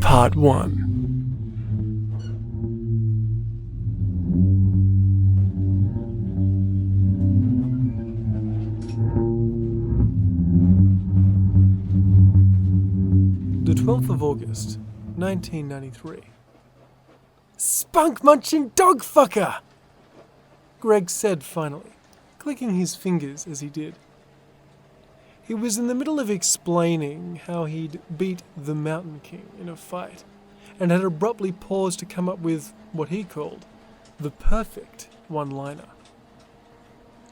Part 1. The 12th of August, 1993. Spunk-munching dog fucker! Greg said finally, clicking his fingers as he did. He was in the middle of explaining how he'd beat the Mountain King in a fight, and had abruptly paused to come up with what he called the perfect one-liner.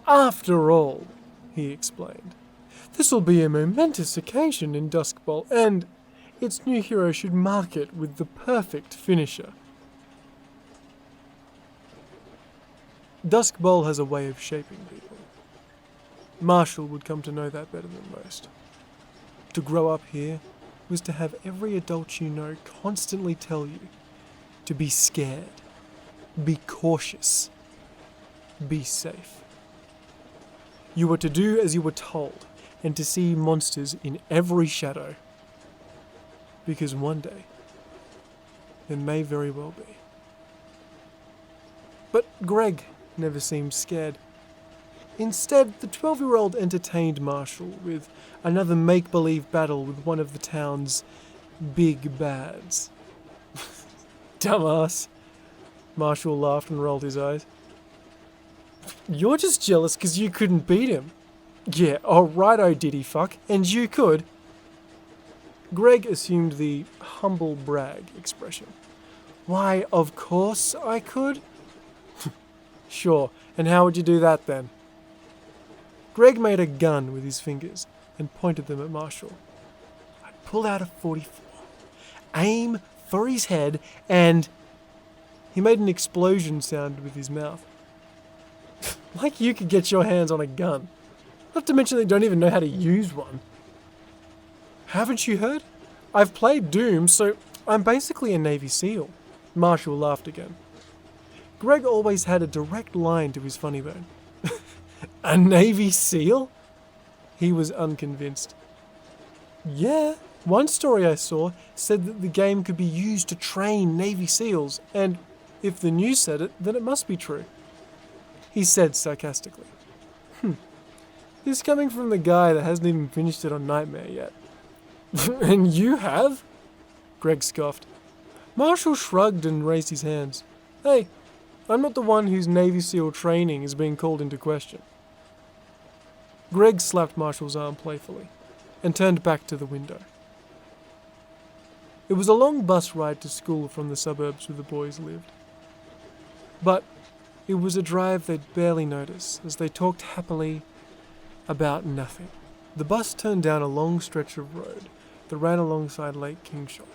After all, he explained, this'll be a momentous occasion in Duskbowl, and its new hero should mark it with the perfect finisher. Duskbowl has a way of shaping people. Marshall would come to know that better than most. To grow up here was to have every adult you know constantly tell you to be scared, be cautious, be safe. You were to do as you were told, and to see monsters in every shadow. Because one day, there may very well be. But Greg never seemed scared. Instead, the 12-year-old entertained Marshall with another make-believe battle with one of the town's big bads. Dumbass. Marshall laughed and rolled his eyes. You're just jealous because you couldn't beat him. Yeah, alright, diddy fuck, and you could. Greg assumed the humble brag expression. Why, of course I could. Sure, and how would you do that then? Greg made a gun with his fingers and pointed them at Marshall. I'd pull out a .44, aim for his head, and... He made an explosion sound with his mouth. Like you could get your hands on a gun. Not to mention they don't even know how to use one. Haven't you heard? I've played Doom, so I'm basically a Navy SEAL. Marshall laughed again. Greg always had a direct line to his funny bone. A Navy SEAL? He was unconvinced. Yeah, one story I saw said that the game could be used to train Navy SEALs, and if the news said it, then it must be true. He said sarcastically. This coming from the guy that hasn't even finished it on Nightmare yet. And you have? Greg scoffed. Marshall shrugged and raised his hands. Hey, I'm not the one whose Navy SEAL training is being called into question. Greg slapped Marshall's arm playfully and turned back to the window. It was a long bus ride to school from the suburbs where the boys lived. But it was a drive they'd barely notice as they talked happily about nothing. The bus turned down a long stretch of road that ran alongside Lake Kingshot.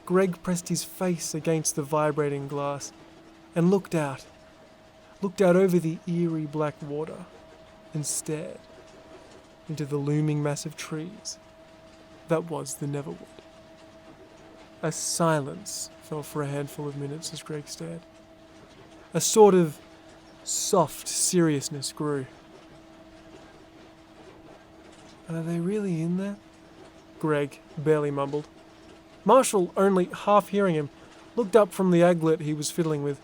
Greg pressed his face against the vibrating glass and looked out over the eerie black water and stared into the looming mass of trees that was the Neverwood. A silence fell for a handful of minutes as Greg stared. A sort of soft seriousness grew. Are they really in there? Greg barely mumbled. Marshall, only half hearing him, looked up from the aglet he was fiddling with.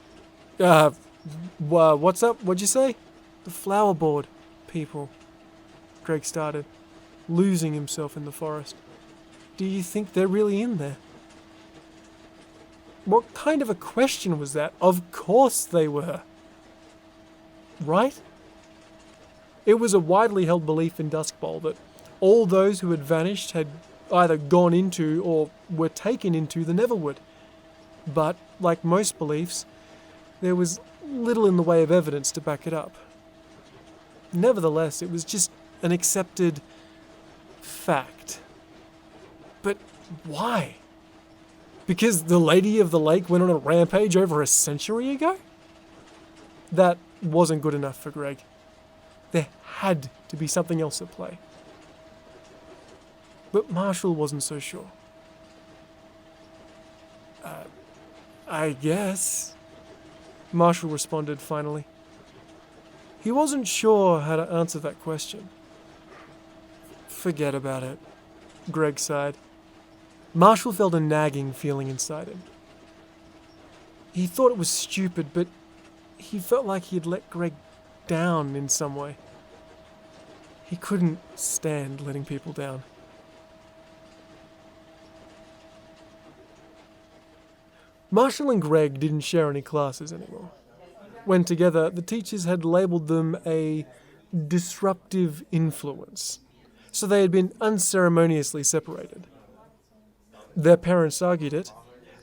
What's up? What'd you say? The flower board people. Greg started, losing himself in the forest. Do you think they're really in there? What kind of a question was that? Of course they were. Right? It was a widely held belief in Duskbowl that all those who had vanished had either gone into or were taken into the Neverwood. But, like most beliefs, there was little in the way of evidence to back it up. Nevertheless, it was just an accepted fact. But why? Because the Lady of the Lake went on a rampage over a century ago? That wasn't good enough for Greg. There had to be something else at play. But Marshall wasn't so sure. I guess, Marshall responded finally. He wasn't sure how to answer that question. Forget about it, Greg sighed. Marshall felt a nagging feeling inside him. He thought it was stupid, but he felt like he had let Greg down in some way. He couldn't stand letting people down. Marshall and Greg didn't share any classes anymore. When together, the teachers had labelled them a disruptive influence, so they had been unceremoniously separated. Their parents argued it.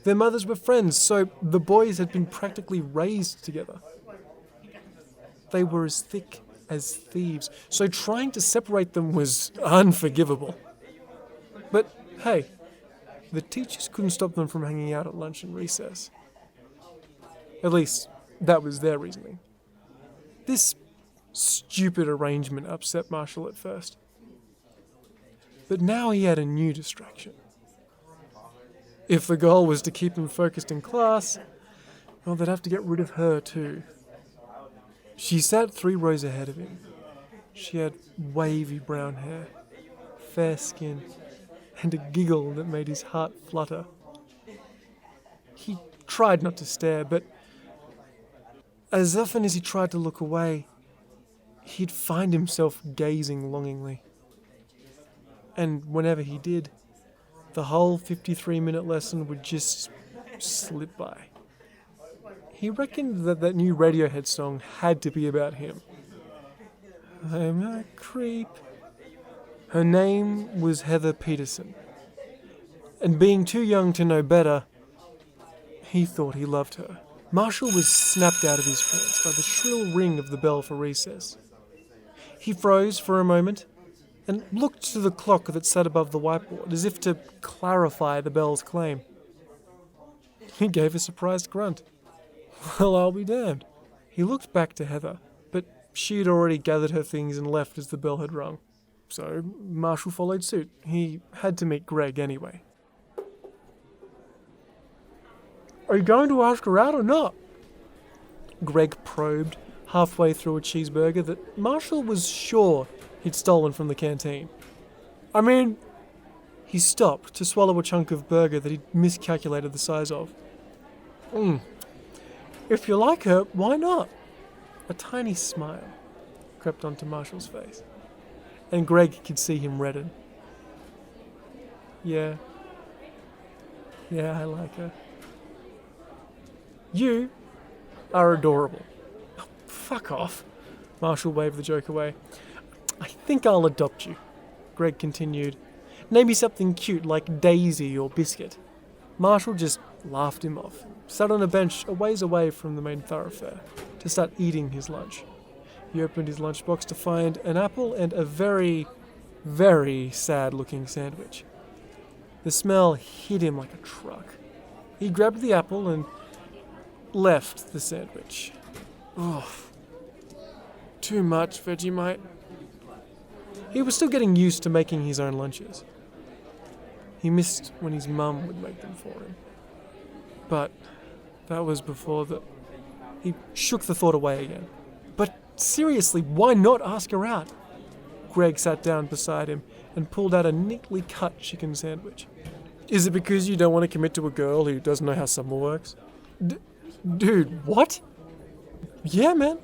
Their mothers were friends, so the boys had been practically raised together. They were as thick as thieves, so trying to separate them was unforgivable. But hey, the teachers couldn't stop them from hanging out at lunch and recess. At least, that was their reasoning. This stupid arrangement upset Marshall at first. But now he had a new distraction. If the goal was to keep him focused in class, well, they'd have to get rid of her too. She sat 3 rows ahead of him. She had wavy brown hair, fair skin, and a giggle that made his heart flutter. He tried not to stare, but as often as he tried to look away, he'd find himself gazing longingly. And whenever he did, the whole 53-minute lesson would just slip by. He reckoned that new Radiohead song had to be about him. I'm a creep. Her name was Heather Peterson. And being too young to know better, he thought he loved her. Marshall was snapped out of his trance by the shrill ring of the bell for recess. He froze for a moment and looked to the clock that sat above the whiteboard as if to clarify the bell's claim. He gave a surprised grunt. Well, I'll be damned. He looked back to Heather, but she had already gathered her things and left as the bell had rung. So Marshall followed suit. He had to meet Greg anyway. Are you going to ask her out or not? Greg probed halfway through a cheeseburger that Marshall was sure he'd stolen from the canteen. I mean, he stopped to swallow a chunk of burger that he'd miscalculated the size of. If you like her, why not? A tiny smile crept onto Marshall's face, and Greg could see him redden. Yeah, I like her. You are adorable. Oh, fuck off. Marshall waved the joke away. I think I'll adopt you, Greg continued. Name me something cute like Daisy or Biscuit. Marshall just laughed him off, sat on a bench a ways away from the main thoroughfare to start eating his lunch. He opened his lunchbox to find an apple and a very, very sad-looking sandwich. The smell hit him like a truck. He grabbed the apple and left the sandwich. Oh, too much, Vegemite. He was still getting used to making his own lunches. He missed when his mum would make them for him. But that was before that. He shook the thought away again. But seriously, why not ask her out? Greg sat down beside him and pulled out a neatly cut chicken sandwich. Is it because you don't want to commit to a girl who doesn't know how summer works? Dude, what? Yeah, man.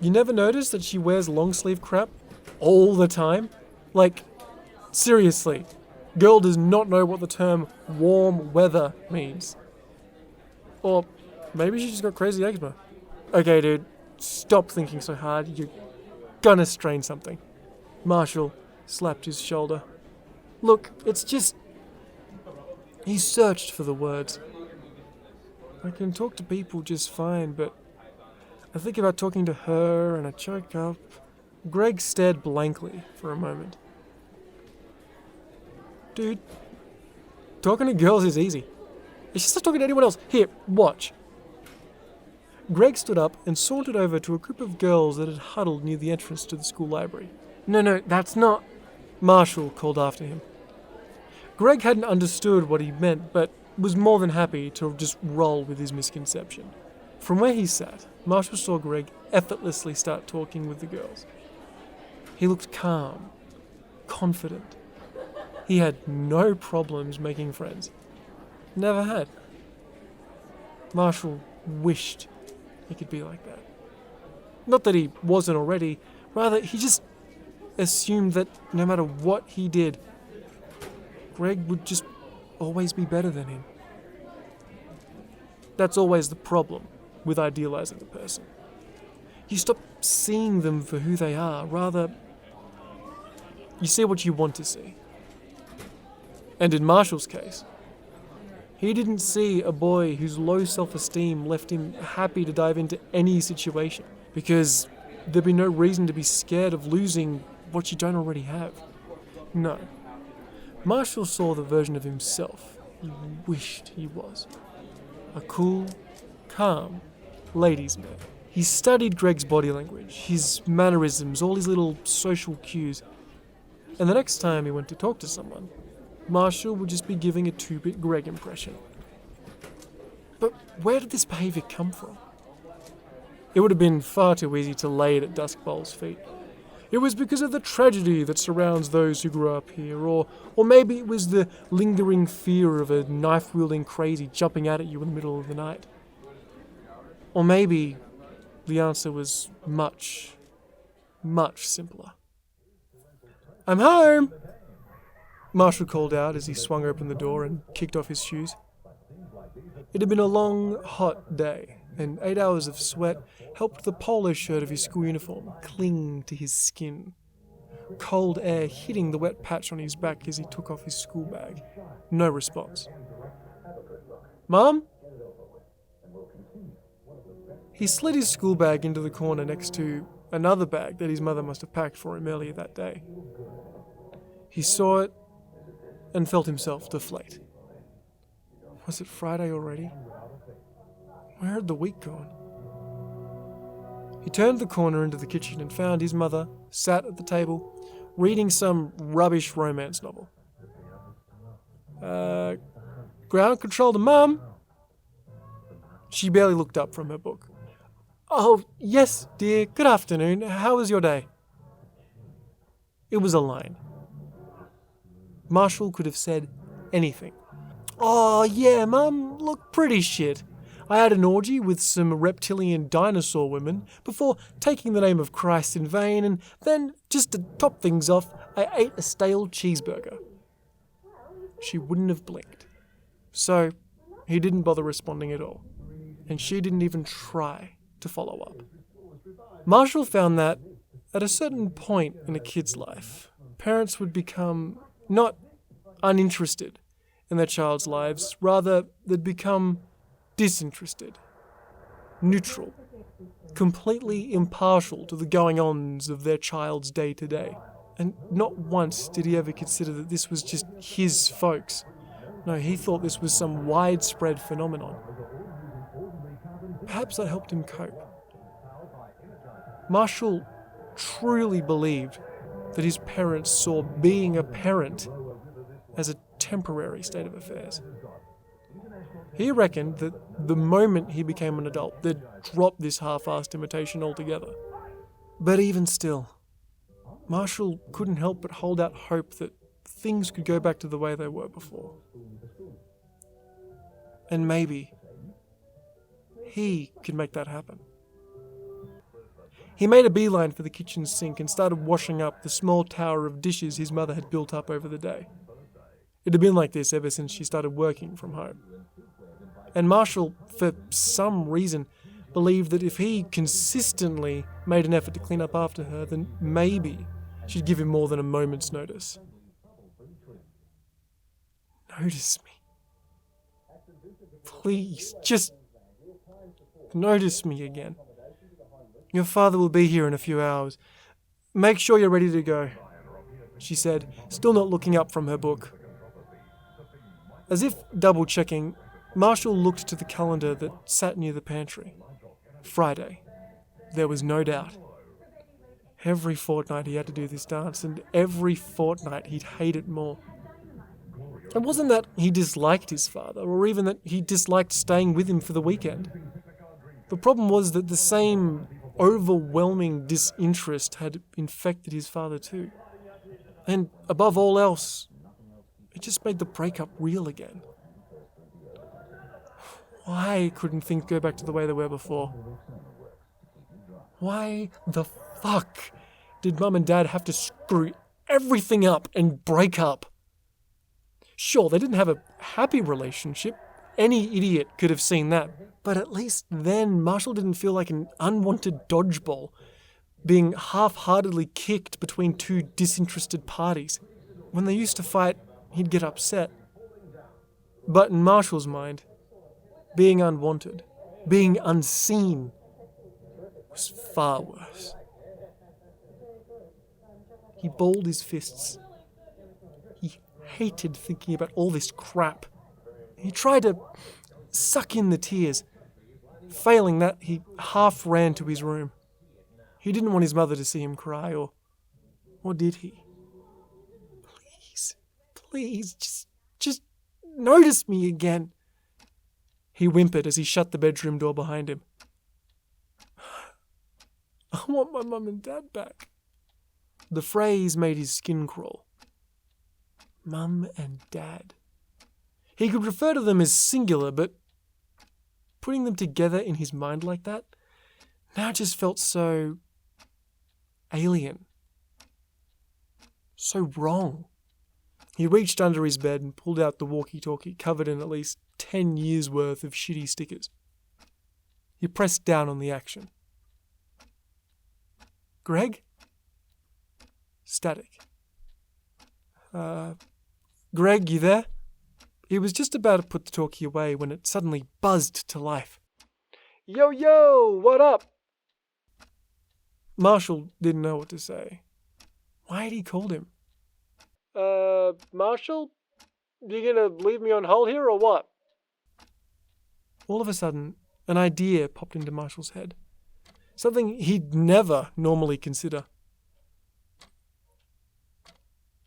You never noticed that she wears long sleeve crap all the time? Like, seriously, girl does not know what the term warm weather means. Or maybe she just got crazy eczema. Okay, dude, stop thinking so hard. You're gonna strain something. Marshall slapped his shoulder. Look, it's just... He searched for the words. I can talk to people just fine, but I think about talking to her and I choke up. Greg stared blankly for a moment. Dude, talking to girls is easy. It's just not talking to anyone else. Here, watch. Greg stood up and sauntered over to a group of girls that had huddled near the entrance to the school library. No, that's not... Marshall called after him. Greg hadn't understood what he meant, but was more than happy to just roll with his misconception. From where he sat, Marshall saw Greg effortlessly start talking with the girls. He looked calm, confident. He had no problems making friends. Never had. Marshall wished he could be like that. Not that he wasn't already, rather he just assumed that no matter what he did, Greg would just always be better than him. That's always the problem with idealizing a person. You stop seeing them for who they are, rather you see what you want to see. And in Marshall's case, he didn't see a boy whose low self-esteem left him happy to dive into any situation, because there'd be no reason to be scared of losing what you don't already have. No. Marshall saw the version of himself he wished he was. A cool, calm ladies' man. He studied Greg's body language, his mannerisms, all his little social cues. And the next time he went to talk to someone, Marshall would just be giving a 2-bit Greg impression. But where did this behaviour come from? It would have been far too easy to lay it at Duskbowl's feet. It was because of the tragedy that surrounds those who grew up here, or maybe it was the lingering fear of a knife-wielding crazy jumping out at you in the middle of the night. Or maybe the answer was much, much simpler. "I'm home!" Marshall called out as he swung open the door and kicked off his shoes. It had been a long, hot day, and 8 hours of sweat helped the polo shirt of his school uniform cling to his skin. Cold air hitting the wet patch on his back as he took off his school bag. No response. "Mom?" He slid his school bag into the corner next to another bag that his mother must have packed for him earlier that day. He saw it and felt himself deflate. Was it Friday already? Where had the week gone? He turned the corner into the kitchen and found his mother sat at the table, reading some rubbish romance novel. Ground control to Mum?" She barely looked up from her book. "Oh, yes, dear. Good afternoon. How was your day?" It was a line. Marshall could have said anything. "Oh, yeah, Mum. Look, pretty shit. I had an orgy with some reptilian dinosaur women before taking the name of Christ in vain, and then, just to top things off, I ate a stale cheeseburger." She wouldn't have blinked. So, he didn't bother responding at all. And she didn't even try to follow up. Marshall found that, at a certain point in a kid's life, parents would become not uninterested in their child's lives, rather they'd become disinterested, neutral, completely impartial to the going-ons of their child's day-to-day. And not once did he ever consider that this was just his folks. No, he thought this was some widespread phenomenon. Perhaps that helped him cope. Marshall truly believed that his parents saw being a parent as a temporary state of affairs. He reckoned that the moment he became an adult, they'd drop this half-assed imitation altogether. But even still, Marshall couldn't help but hold out hope that things could go back to the way they were before. And maybe he could make that happen. He made a beeline for the kitchen sink and started washing up the small tower of dishes his mother had built up over the day. It had been like this ever since she started working from home. And Marshall, for some reason, believed that if he consistently made an effort to clean up after her, then maybe she'd give him more than a moment's notice. Notice me. Please, just notice me again. Your father will be here in a few hours. Make sure you're ready to go, she said, still not looking up from her book. As if double-checking, Marshall looked to the calendar that sat near the pantry. Friday. There was no doubt. Every fortnight he had to do this dance, and every fortnight he'd hate it more. It wasn't that he disliked his father, or even that he disliked staying with him for the weekend. The problem was that the same overwhelming disinterest had infected his father too. And above all else, It just made the breakup real again. Why couldn't things go back to the way they were before? Why the fuck did Mum and Dad have to screw everything up and break up? Sure, they didn't have a happy relationship. Any idiot could have seen that. But at least then, Marshall didn't feel like an unwanted dodgeball, being half-heartedly kicked between two disinterested parties. When they used to fight, he'd get upset. But in Marshall's mind, being unwanted, being unseen, was far worse. He balled his fists. He hated thinking about all this crap. He tried to suck in the tears. Failing that, he half ran to his room. He didn't want his mother to see him cry, or did he? Please, just notice me again. He whimpered as he shut the bedroom door behind him. I want my mum and dad back. The phrase made his skin crawl. Mum and dad. He could refer to them as singular, but putting them together in his mind like that now just felt so alien. So wrong. He reached under his bed and pulled out the walkie-talkie covered in at least 10 years' worth of shitty stickers. He pressed down on the action. Greg? Static. Greg, you there? He was just about to put the talkie away when it suddenly buzzed to life. Yo, what up? Marshall didn't know what to say. Why had he called him? Marshall? You gonna leave me on hold here or what? All of a sudden, an idea popped into Marshall's head. Something he'd never normally consider.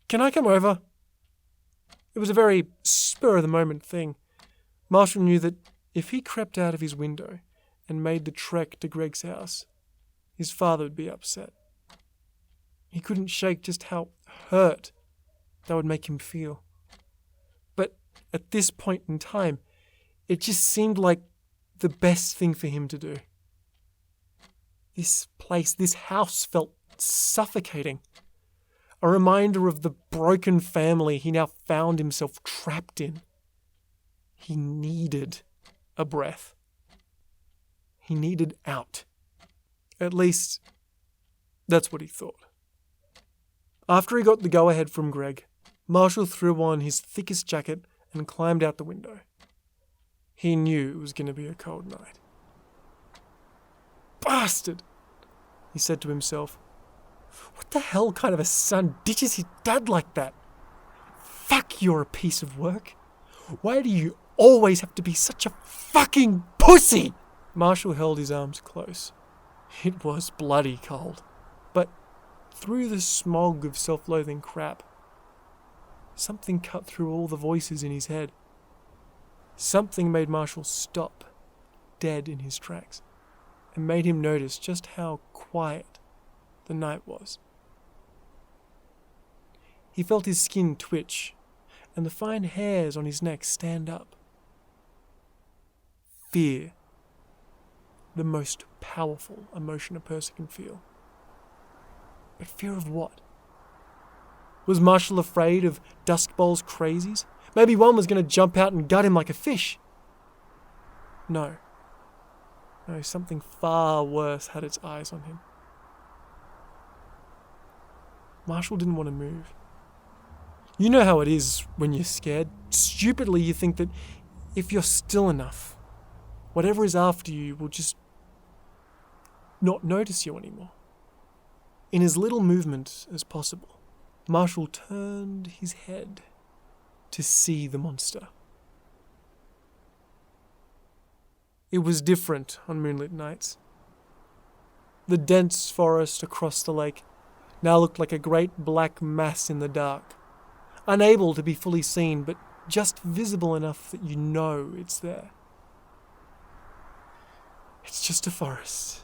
Can I come over? It was a very spur-of-the-moment thing. Marshall knew that if he crept out of his window and made the trek to Greg's house, his father would be upset. He couldn't shake just how hurt that would make him feel. But at this point in time, it just seemed like the best thing for him to do. This place, this house felt suffocating. A reminder of the broken family he now found himself trapped in. He needed a breath. He needed out. At least, that's what he thought. After he got the go-ahead from Greg, Marshall threw on his thickest jacket and climbed out the window. He knew it was going to be a cold night. Bastard! He said to himself. What the hell kind of a son ditches his dad like that? Fuck, you're a piece of work. Why do you always have to be such a fucking pussy? Marshall held his arms close. It was bloody cold. But through the smog of self-loathing crap, something cut through all the voices in his head. Something made Marshall stop, dead in his tracks, and made him notice just how quiet the night was. He felt his skin twitch and the fine hairs on his neck stand up. Fear. The most powerful emotion a person can feel. But fear of what? Was Marshall afraid of Duskbowl's crazies? Maybe one was going to jump out and gut him like a fish. No, something far worse had its eyes on him. Marshall didn't want to move. You know how it is when you're scared. Stupidly, you think that if you're still enough, whatever is after you will just not notice you anymore. In as little movement as possible, Marshall turned his head to see the monster. It was different on moonlit nights. The dense forest across the lake now looked like a great black mass in the dark, unable to be fully seen, but just visible enough that you know it's there. It's just a forest.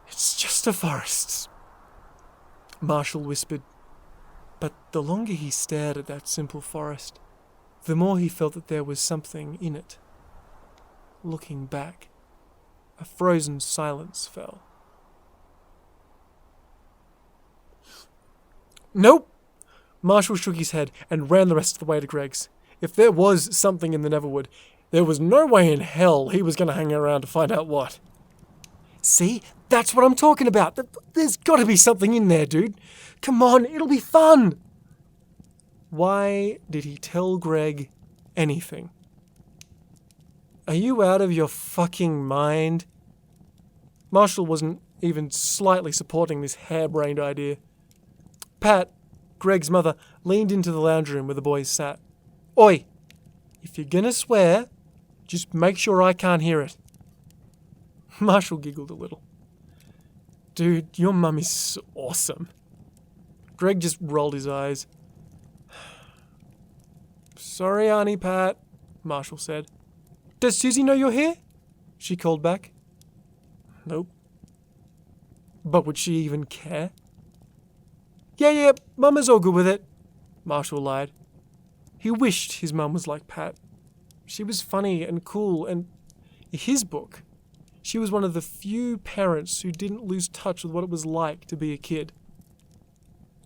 It's just a forest, Marshall whispered, But the longer he stared at that simple forest, the more he felt that there was something in it. Looking back, a frozen silence fell. Nope! Marshall shook his head and ran the rest of the way to Greg's. If there was something in the Neverwood, there was no way in hell he was going to hang around to find out what. See? That's what I'm talking about. There's got to be something in there, dude. Come on, it'll be fun! Why did he tell Greg anything? Are you out of your fucking mind? Marshall wasn't even slightly supporting this harebrained idea. Pat, Greg's mother, leaned into the lounge room where the boys sat. Oi, if you're gonna swear, just make sure I can't hear it. Marshall giggled a little. Dude, your mum is awesome. Greg just rolled his eyes. Sorry, Auntie Pat, Marshall said. Does Susie know you're here? She called back. Nope. But would she even care? Yeah, Mama's all good with it, Marshall lied. He wished his mum was like Pat. She was funny and cool, and in his book, she was one of the few parents who didn't lose touch with what it was like to be a kid.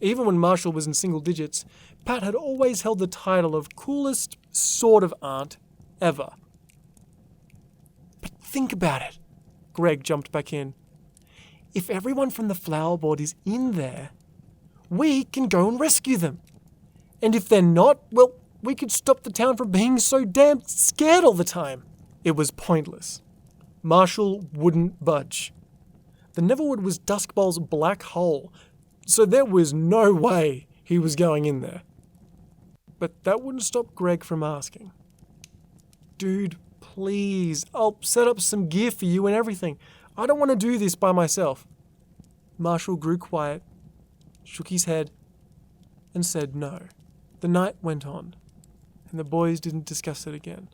Even when Marshall was in single digits, Pat had always held the title of coolest sort of aunt ever. But think about it, Greg jumped back in. If everyone from the flower board is in there, we can go and rescue them. And if they're not, well, we could stop the town from being so damn scared all the time. It was pointless. Marshall wouldn't budge. The Neverwood was Duskbowl's black hole, so there was no way he was going in there. But that wouldn't stop Greg from asking. Dude, please, I'll set up some gear for you and everything. I don't want to do this by myself. Marshall grew quiet, shook his head, and said no. The night went on, and the boys didn't discuss it again.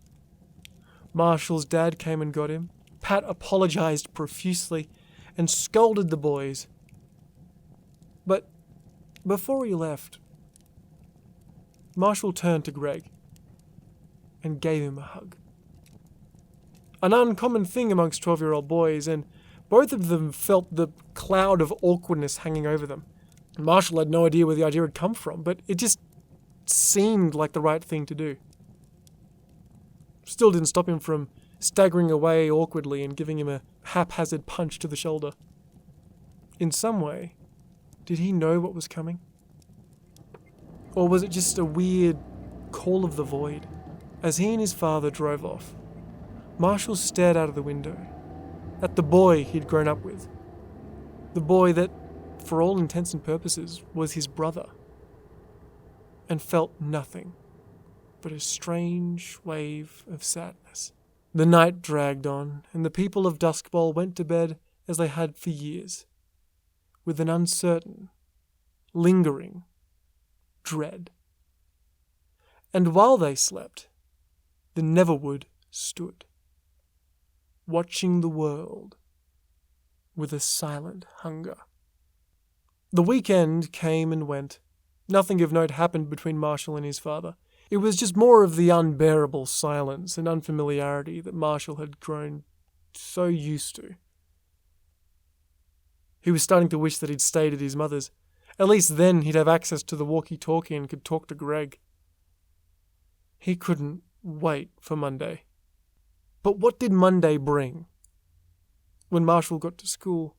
Marshall's dad came and got him. Pat apologized profusely and scolded the boys. But before he left, Marshall turned to Greg and gave him a hug. An uncommon thing amongst 12-year-old boys, and both of them felt the cloud of awkwardness hanging over them. Marshall had no idea where the idea had come from, but it just seemed like the right thing to do. Still didn't stop him from staggering away awkwardly and giving him a haphazard punch to the shoulder. In some way, did he know what was coming? Or was it just a weird call of the void? As he and his father drove off, Marshall stared out of the window at the boy he'd grown up with. The boy that, for all intents and purposes, was his brother. And felt nothing but a strange wave of sadness. The night dragged on, and the people of Duskbowl went to bed as they had for years, with an uncertain, lingering dread. And while they slept, the Neverwood stood, watching the world with a silent hunger. The weekend came and went. Nothing of note happened between Marshall and his father. It was just more of the unbearable silence and unfamiliarity that Marshall had grown so used to. He was starting to wish that he'd stayed at his mother's. At least then he'd have access to the walkie-talkie and could talk to Greg. He couldn't wait for Monday. But what did Monday bring? When Marshall got to school,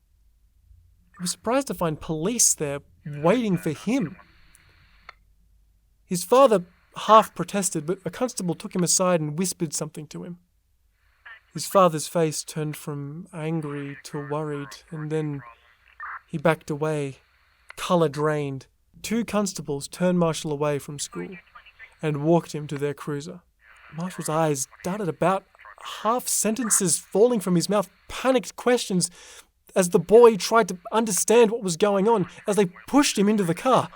he was surprised to find police there waiting for him. His father half protested, but a constable took him aside and whispered something to him. His father's face turned from angry to worried, and then he backed away, colour drained. 2 constables turned Marshall away from school and walked him to their cruiser. Marshall's eyes darted about, half sentences falling from his mouth, panicked questions as the boy tried to understand what was going on as they pushed him into the car.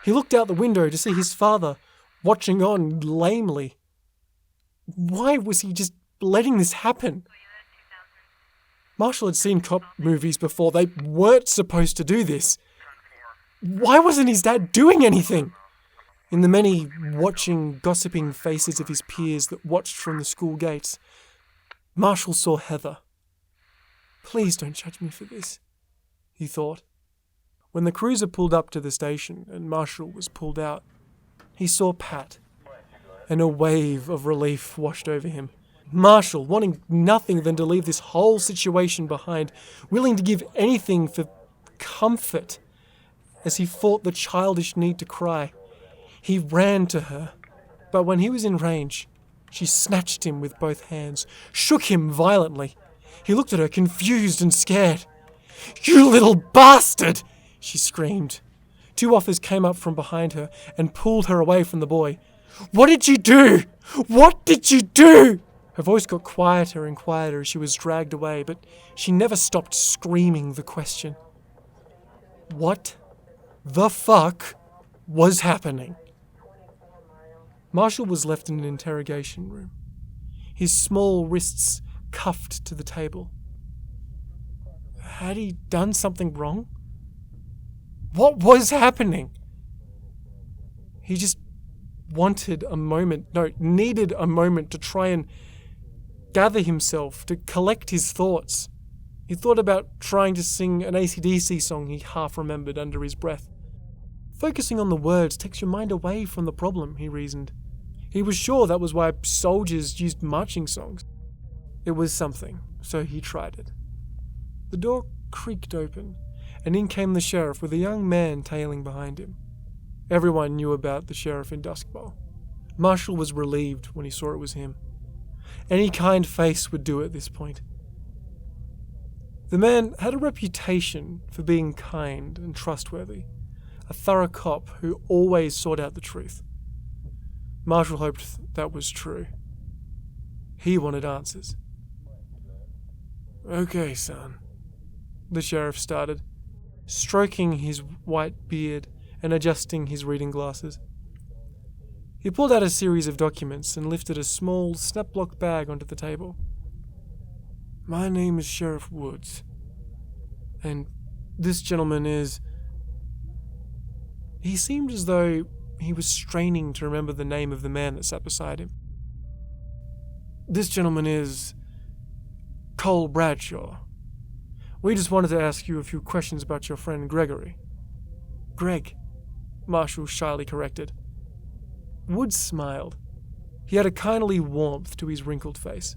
He looked out the window to see his father watching on lamely. Why was he just letting this happen? Marshall had seen cop movies before. They weren't supposed to do this. Why wasn't his dad doing anything? In the many watching, gossiping faces of his peers that watched from the school gates, Marshall saw Heather. Please don't judge me for this, he thought. When the cruiser pulled up to the station and Marshall was pulled out, he saw Pat, and a wave of relief washed over him. Marshall, wanting nothing than to leave this whole situation behind, willing to give anything for comfort, as he fought the childish need to cry. He ran to her, but when he was in range, she snatched him with both hands, shook him violently. He looked at her, confused and scared. "You little bastard!" she screamed. Two officers came up from behind her and pulled her away from the boy. "What did you do? What did you do?" Her voice got quieter and quieter as she was dragged away, but she never stopped screaming the question. What the fuck was happening? Marshall was left in an interrogation room, his small wrists cuffed to the table. Had he done something wrong? What was happening? He just needed a moment to try and gather himself, to collect his thoughts. He thought about trying to sing an AC/DC song he half remembered under his breath. Focusing on the words takes your mind away from the problem, he reasoned. He was sure that was why soldiers used marching songs. It was something, so he tried it. The door creaked open, and in came the sheriff with a young man tailing behind him. Everyone knew about the sheriff in Duskbowl. Marshall was relieved when he saw it was him. Any kind face would do at this point. The man had a reputation for being kind and trustworthy, a thorough cop who always sought out the truth. Marshall hoped that was true. He wanted answers. "Okay, son," the sheriff started, stroking his white beard and adjusting his reading glasses. He pulled out a series of documents and lifted a small snap-lock bag onto the table. "My name is Sheriff Woods, and this gentleman is..." He seemed as though he was straining to remember the name of the man that sat beside him. "This gentleman is Cole Bradshaw. We just wanted to ask you a few questions about your friend Gregory." "Greg," Marshall shyly corrected. Woods smiled. He had a kindly warmth to his wrinkled face.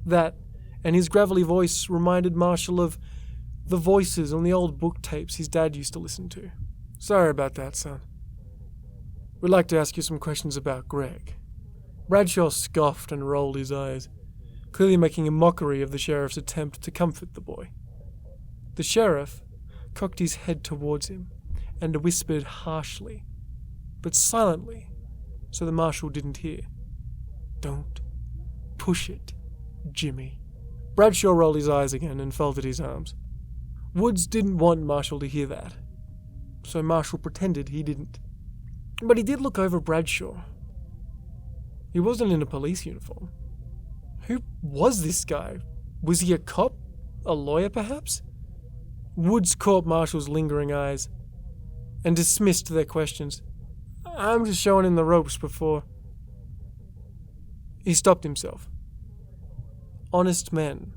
That, and his gravelly voice, reminded Marshall of the voices on the old book tapes his dad used to listen to. "Sorry about that, son. We'd like to ask you some questions about Greg." Bradshaw scoffed and rolled his eyes, clearly making a mockery of the sheriff's attempt to comfort the boy. The sheriff cocked his head towards him and whispered harshly, but silently, so the marshal didn't hear. "Don't push it, Jimmy." Bradshaw rolled his eyes again and folded his arms. Woods didn't want Marshall to hear that, so Marshall pretended he didn't. But he did look over Bradshaw. He wasn't in a police uniform. Who was this guy? Was he a cop? A lawyer, perhaps? Woods caught Marshall's lingering eyes and dismissed their questions. "I'm just showing him the ropes before..." He stopped himself. Honest men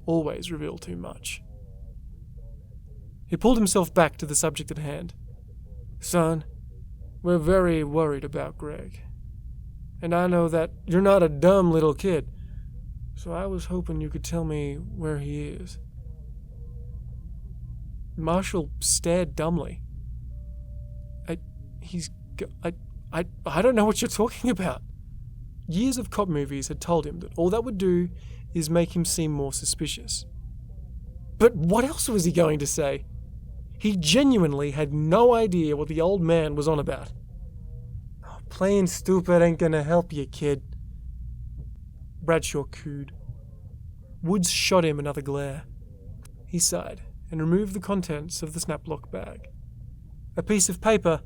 always reveal too much. He pulled himself back to the subject at hand. "Son, we're very worried about Greg. And I know that you're not a dumb little kid, so I was hoping you could tell me where he is." Marshall stared dumbly. I don't know what you're talking about." Years of cop movies had told him that all that would do is make him seem more suspicious. But what else was he going to say? He genuinely had no idea what the old man was on about. "Playing stupid ain't gonna help you, kid," Bradshaw cooed. Woods shot him another glare. He sighed and removed the contents of the snap-lock bag. A piece of paper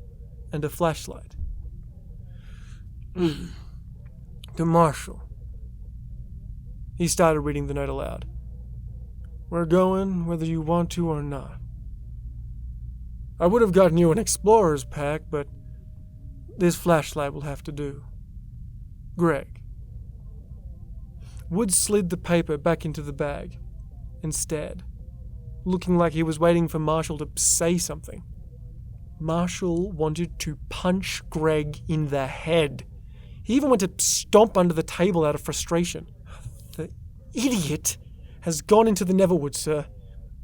and a flashlight. "To Marshall." He started reading the note aloud. "We're going whether you want to or not. I would have gotten you an explorer's pack, but this flashlight will have to do. Greg. Woods slid the paper back into the bag and stared, looking like he was waiting for Marshall to say something. Marshall wanted to punch Greg in the head. He even went to stomp under the table out of frustration. The idiot has gone into the Neverwood, sir.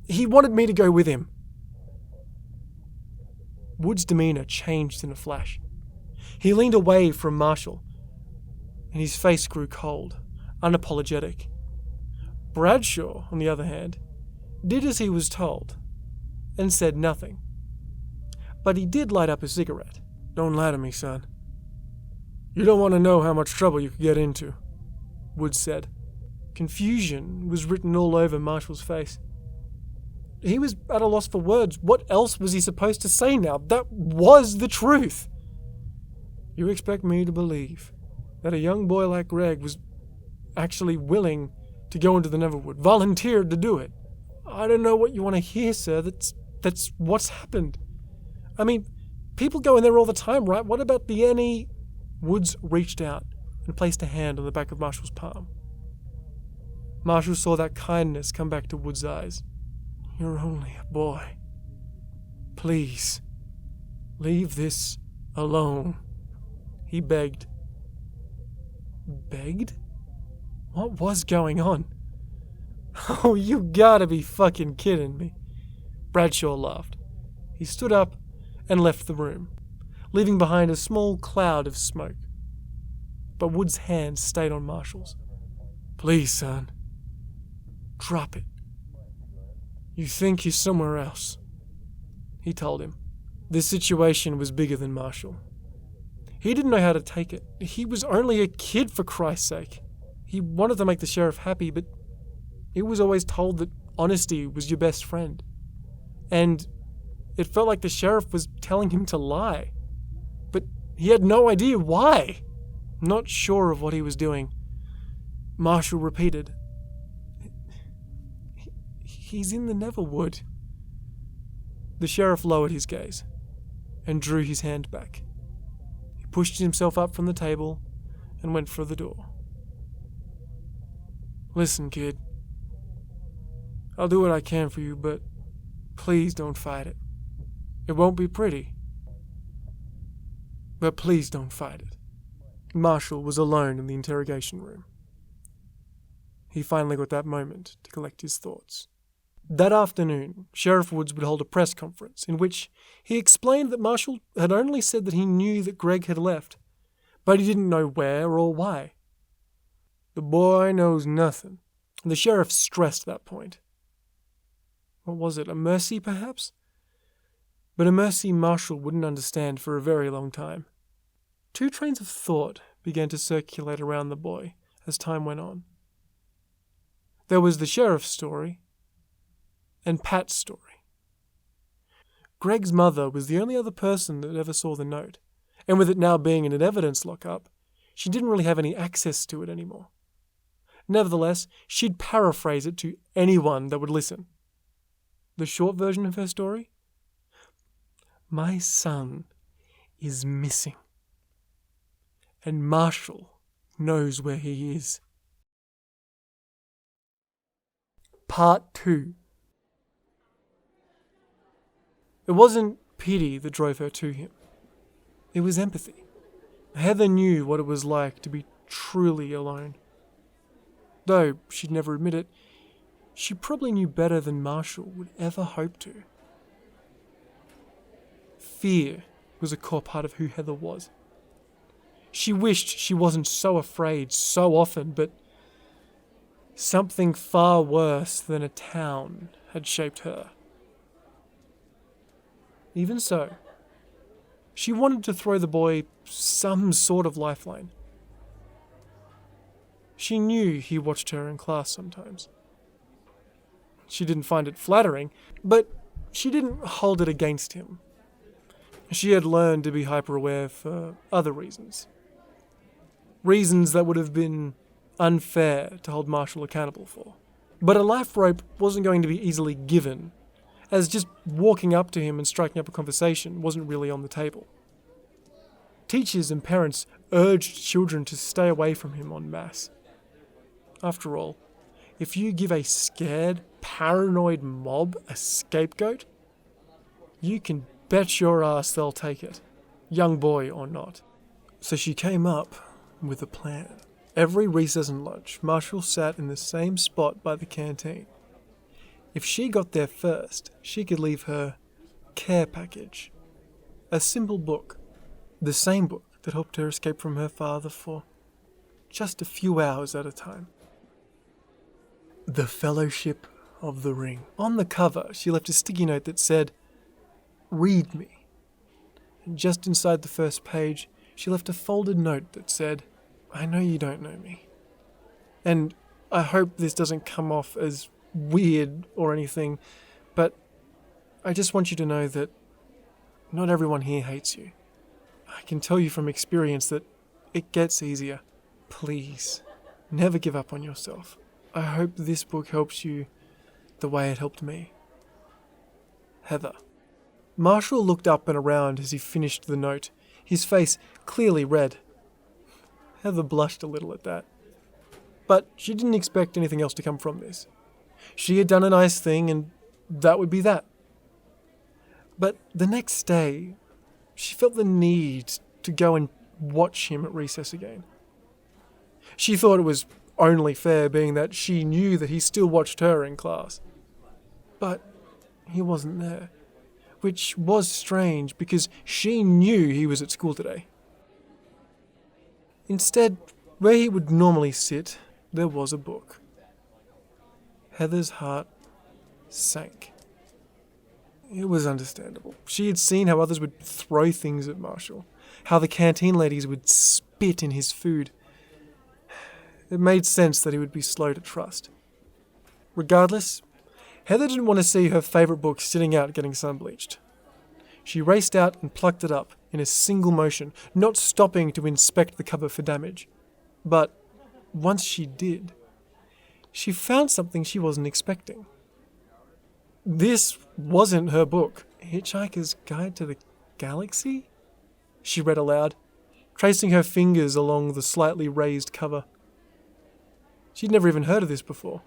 He wanted me to go with him. Wood's demeanor changed in a flash. He leaned away from Marshall, and his face grew cold, unapologetic. Bradshaw, on the other hand, did as he was told, and said nothing. But he did light up a cigarette. Don't lie to me, son. You don't want to know how much trouble you could get into, Woods said. Confusion was written all over Marshall's face. He was at a loss for words. What else was he supposed to say now? That was the truth. You expect me to believe that a young boy like Greg was actually willing to go into the Neverwood, volunteered to do it? I don't know what you want to hear, sir. That's what's happened. I mean, people go in there all the time, right? What about the NE? Woods reached out and placed a hand on the back of Marshall's palm. Marshall saw that kindness come back to Woods' eyes. You're only a boy. Please, leave this alone, he begged. Begged? What was going on? Oh, you gotta be fucking kidding me. Bradshaw laughed. He stood up and left the room, leaving behind a small cloud of smoke. But Wood's hand stayed on Marshall's. Please, son. Drop it. You think he's somewhere else, he told him. This situation was bigger than Marshall. He didn't know how to take it. He was only a kid, for Christ's sake. He wanted to make the sheriff happy, but he was always told that honesty was your best friend. And it felt like the sheriff was telling him to lie. But he had no idea why. Not sure of what he was doing, Marshall repeated. He's in the Neverwood. The sheriff lowered his gaze and drew his hand back. He pushed himself up from the table and went for the door. Listen, kid. I'll do what I can for you, but please don't fight it. It won't be pretty. But please don't fight it. Marshall was alone in the interrogation room. He finally got that moment to collect his thoughts. That afternoon, Sheriff Woods would hold a press conference in which he explained that Marshall had only said that he knew that Greg had left, but he didn't know where or why. The boy knows nothing. The sheriff stressed that point. What was it, a mercy perhaps? But a mercy Marshall wouldn't understand for a very long time. Two trains of thought began to circulate around the boy as time went on. There was the sheriff's story and Pat's story. Greg's mother was the only other person that ever saw the note, and with it now being in an evidence lockup, she didn't really have any access to it anymore. Nevertheless, she'd paraphrase it to anyone that would listen. The short version of her story? My son is missing, and Marshall knows where he is. Part 2. It wasn't pity that drove her to him. It was empathy. Heather knew what it was like to be truly alone. Though she'd never admit it, she probably knew better than Marshall would ever hope to. Fear was a core part of who Heather was. She wished she wasn't so afraid so often, but something far worse than a town had shaped her. Even so, she wanted to throw the boy some sort of lifeline. She knew he watched her in class sometimes. She didn't find it flattering, but she didn't hold it against him. She had learned to be hyper-aware for other reasons. Reasons that would have been unfair to hold Marshall accountable for. But a life rope wasn't going to be easily given, as just walking up to him and striking up a conversation wasn't really on the table. Teachers and parents urged children to stay away from him en masse. After all, if you give a scared, paranoid mob a scapegoat, you can bet your ass they'll take it, young boy or not. So she came up with a plan. Every recess and lunch, Marshall sat in the same spot by the canteen. If she got there first, she could leave her care package. A simple book. The same book that helped her escape from her father for just a few hours at a time. The Fellowship of the Ring. On the cover, she left a sticky note that said, "Read me." And just inside the first page, she left a folded note that said, "I know you don't know me. And I hope this doesn't come off as weird or anything, but I just want you to know that not everyone here hates you. I can tell you from experience that it gets easier. Please, never give up on yourself. I hope this book helps you the way it helped me. Heather." Marshall looked up and around as he finished the note, his face clearly red. Heather blushed a little at that. But she didn't expect anything else to come from this. She had done a nice thing, and that would be that. But the next day, she felt the need to go and watch him at recess again. She thought it was only fair, being that she knew that he still watched her in class. But he wasn't there, which was strange because she knew he was at school today. Instead, where he would normally sit, there was a book. Heather's heart sank. It was understandable. She had seen how others would throw things at Marshall, how the canteen ladies would spit in his food. It made sense that he would be slow to trust. Regardless, Heather didn't want to see her favourite book sitting out getting sun-bleached. She raced out and plucked it up in a single motion, not stopping to inspect the cover for damage. But once she did, she found something she wasn't expecting. This wasn't her book. Hitchhiker's Guide to the Galaxy? She read aloud, tracing her fingers along the slightly raised cover. She'd never even heard of this before.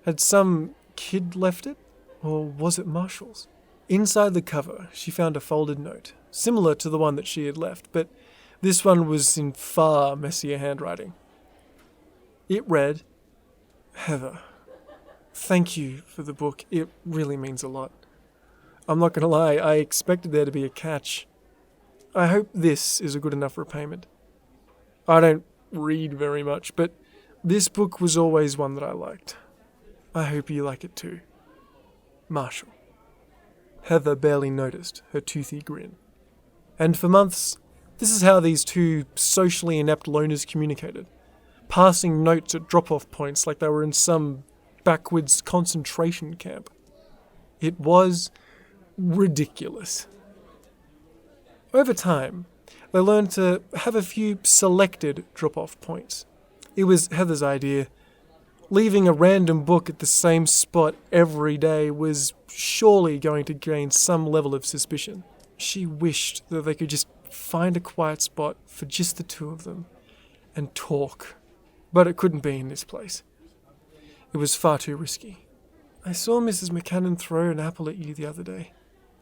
Had some kid left it? Or was it Marshall's? Inside the cover, she found a folded note, similar to the one that she had left, but this one was in far messier handwriting. It read, "Heather, thank you for the book. It really means a lot. I'm not going to lie, I expected there to be a catch. I hope this is a good enough repayment. I don't read very much, but this book was always one that I liked. I hope you like it too. Marshall." Heather barely noticed her toothy grin. And for months, this is how these two socially inept loners communicated, passing notes at drop-off points like they were in some backwards concentration camp. It was ridiculous. Over time, they learned to have a few selected drop-off points. It was Heather's idea. Leaving a random book at the same spot every day was surely going to gain some level of suspicion. She wished that they could just find a quiet spot for just the two of them and talk. But it couldn't be in this place. It was far too risky. "I saw Mrs. McCannon throw an apple at you the other day.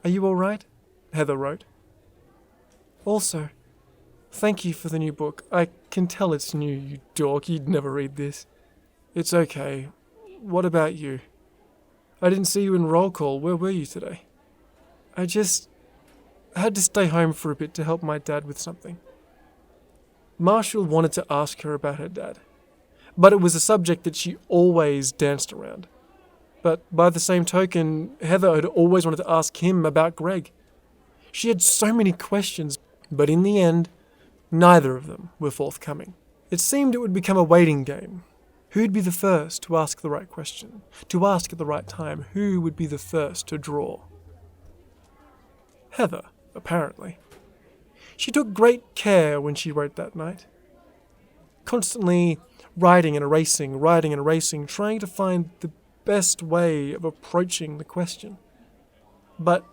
Are you all right?" Heather wrote. "Also, thank you for the new book. I can tell it's new, you dork. You'd never read this. It's okay. What about you? I didn't see you in roll call. Where were you today? I had to stay home for a bit to help my dad with something." Marshall wanted to ask her about her dad, but it was a subject that she always danced around. But by the same token, Heather had always wanted to ask him about Greg. She had so many questions, but in the end, neither of them were forthcoming. It seemed it would become a waiting game. Who'd be the first to ask the right question? To ask at the right time? Who would be the first to draw? Heather, apparently. She took great care when she wrote that night. Constantly writing and erasing, trying to find the best way of approaching the question. But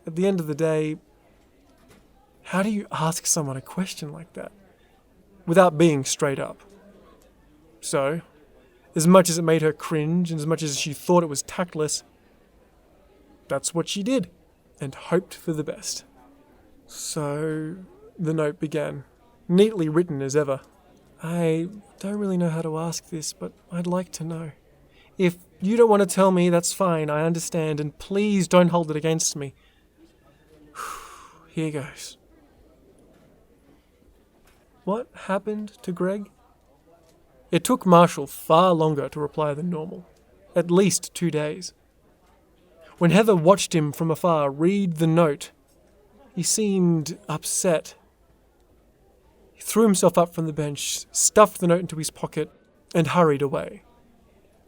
at the end of the day, how do you ask someone a question like that without being straight up? So, as much as it made her cringe and as much as she thought it was tactless, that's what she did and hoped for the best. So, the note began, neatly written as ever. I don't really know how to ask this, but I'd like to know. If you don't want to tell me, that's fine, I understand, and please don't hold it against me. Here goes. What happened to Greg? It took Marshall far longer to reply than normal. At least 2 days. When Heather watched him from afar read the note, he seemed upset. He threw himself up from the bench, stuffed the note into his pocket, and hurried away.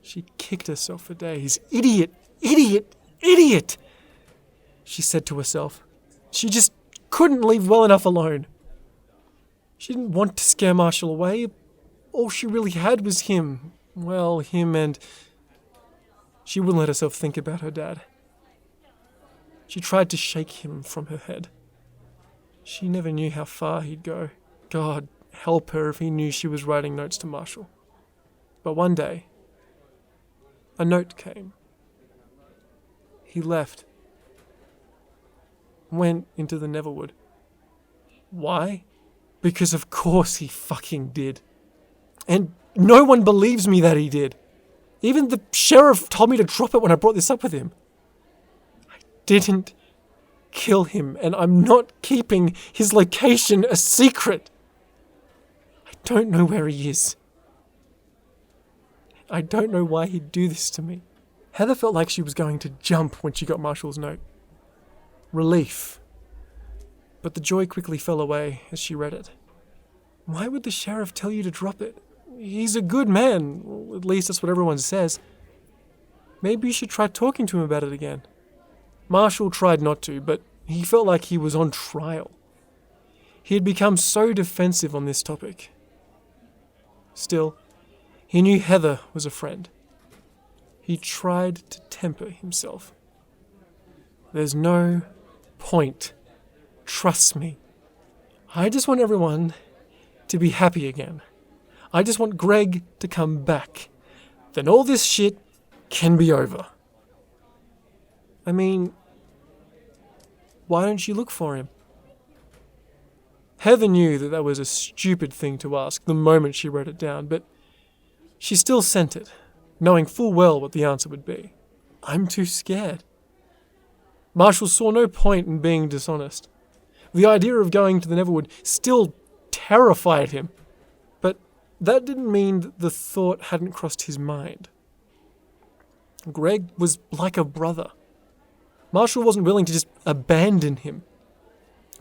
She kicked herself for days. Idiot! Idiot! Idiot! She said to herself. She just couldn't leave well enough alone. She didn't want to scare Marshall away. All she really had was him. Well, him and... She wouldn't let herself think about her dad. She tried to shake him from her head. She never knew how far he'd go. God help her if he knew she was writing notes to Marshall. But one day, a note came. He left. Went into the Neverwood. Why? Because of course he fucking did. And no one believes me that he did. Even the sheriff told me to drop it when I brought this up with him. I didn't kill him, and I'm not keeping his location a secret. I don't know where he is. I don't know why he'd do this to me. Heather felt like she was going to jump when she got Marshall's note. Relief. But the joy quickly fell away as she read it. Why would the sheriff tell you to drop it? He's a good man. Well, at least that's what everyone says. Maybe you should try talking to him about it again. Marshall tried not to, but he felt like he was on trial. He had become so defensive on this topic. Still, he knew Heather was a friend. He tried to temper himself. There's no point. Trust me. I just want everyone to be happy again. I just want Greg to come back. Then all this shit can be over. I mean, why don't you look for him? Heather knew that was a stupid thing to ask the moment she wrote it down, but she still sent it, knowing full well what the answer would be. I'm too scared. Marshall saw no point in being dishonest. The idea of going to the Neverwood still terrified him, but that didn't mean the thought hadn't crossed his mind. Greg was like a brother. Marshall wasn't willing to just abandon him.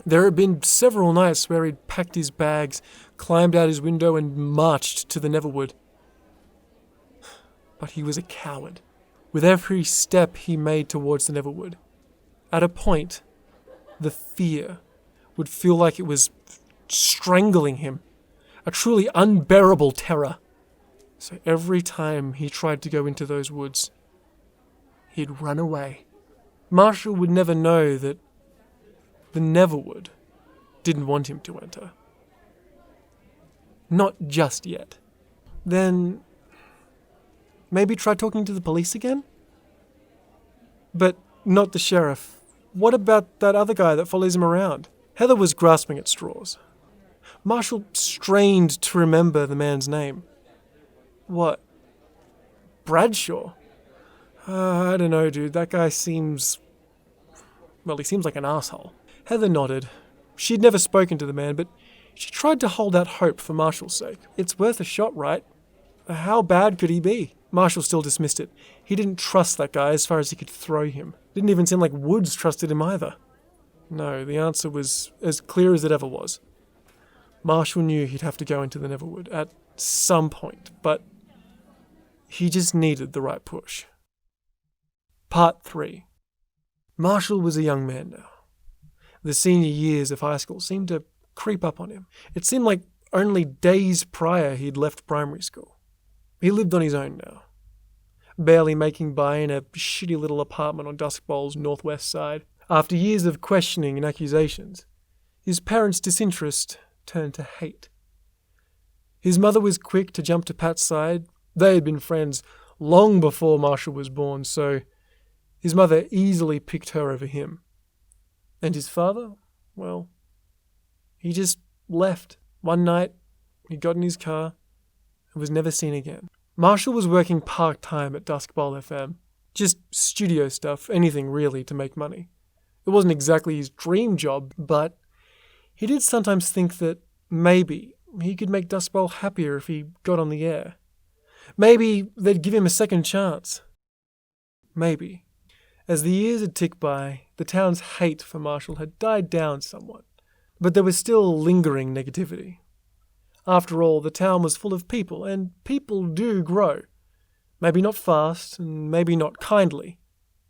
There had been several nights where he'd packed his bags, climbed out his window, and marched to the Neverwood. But he was a coward. With every step he made towards the Neverwood, at a point, the fear would feel like it was strangling him, a truly unbearable terror. So every time he tried to go into those woods, he'd run away. Marshall would never know that the Neverwood didn't want him to enter. Not just yet. Then maybe try talking to the police again? But not the sheriff. What about that other guy that follows him around? Heather was grasping at straws. Marshall strained to remember the man's name. What? Bradshaw? I don't know, dude. That guy seems... Well, he seems like an asshole. Heather nodded. She'd never spoken to the man, but she tried to hold out hope for Marshall's sake. It's worth a shot, right? How bad could he be? Marshall still dismissed it. He didn't trust that guy as far as he could throw him. Didn't even seem like Woods trusted him either. No, the answer was as clear as it ever was. Marshall knew he'd have to go into the Neverwood at some point, but he just needed the right push. Part 3. Marshall was a young man now. The senior years of high school seemed to creep up on him. It seemed like only days prior he'd left primary school. He lived on his own now. barely making by in a shitty little apartment on Duskbowl's northwest side. After years of questioning and accusations, his parents' disinterest turned to hate. His mother was quick to jump to Pat's side. They had been friends long before Marshall was born, so his mother easily picked her over him. And his father? Well, he just left. One night, he got in his car and was never seen again. Marshall was working part-time at Duskbowl FM. Just studio stuff, anything really to make money. It wasn't exactly his dream job, but he did sometimes think that maybe he could make Duskbowl happier if he got on the air. Maybe they'd give him a second chance. Maybe. As the years had ticked by, the town's hate for Marshall had died down somewhat, but there was still lingering negativity. After all, the town was full of people, and people do grow. Maybe not fast, and maybe not kindly,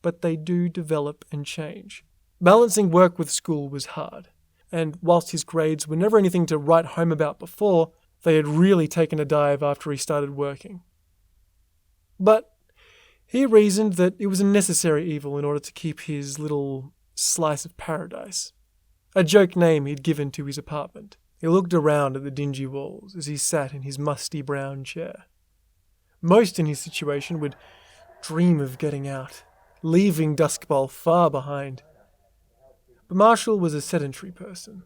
but they do develop and change. Balancing work with school was hard, and whilst his grades were never anything to write home about before, they had really taken a dive after he started working. But he reasoned that it was a necessary evil in order to keep his little slice of paradise, a joke name he'd given to his apartment. He looked around at the dingy walls as he sat in his musty brown chair. Most in his situation would dream of getting out, leaving Duskbowl far behind. But Marshall was a sedentary person.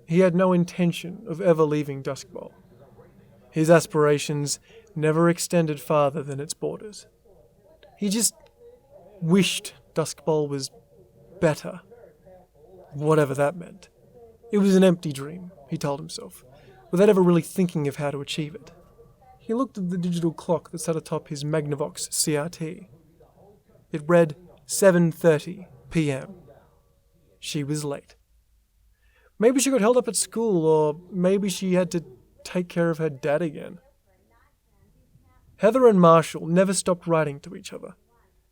He had no intention of ever leaving Duskbowl. His aspirations never extended farther than its borders. He just wished Duskbowl was better, whatever that meant. It was an empty dream, he told himself, without ever really thinking of how to achieve it. He looked at the digital clock that sat atop his Magnavox CRT. It read 7:30 p.m. She was late. Maybe she got held up at school, or maybe she had to take care of her dad again. Heather and Marshall never stopped writing to each other,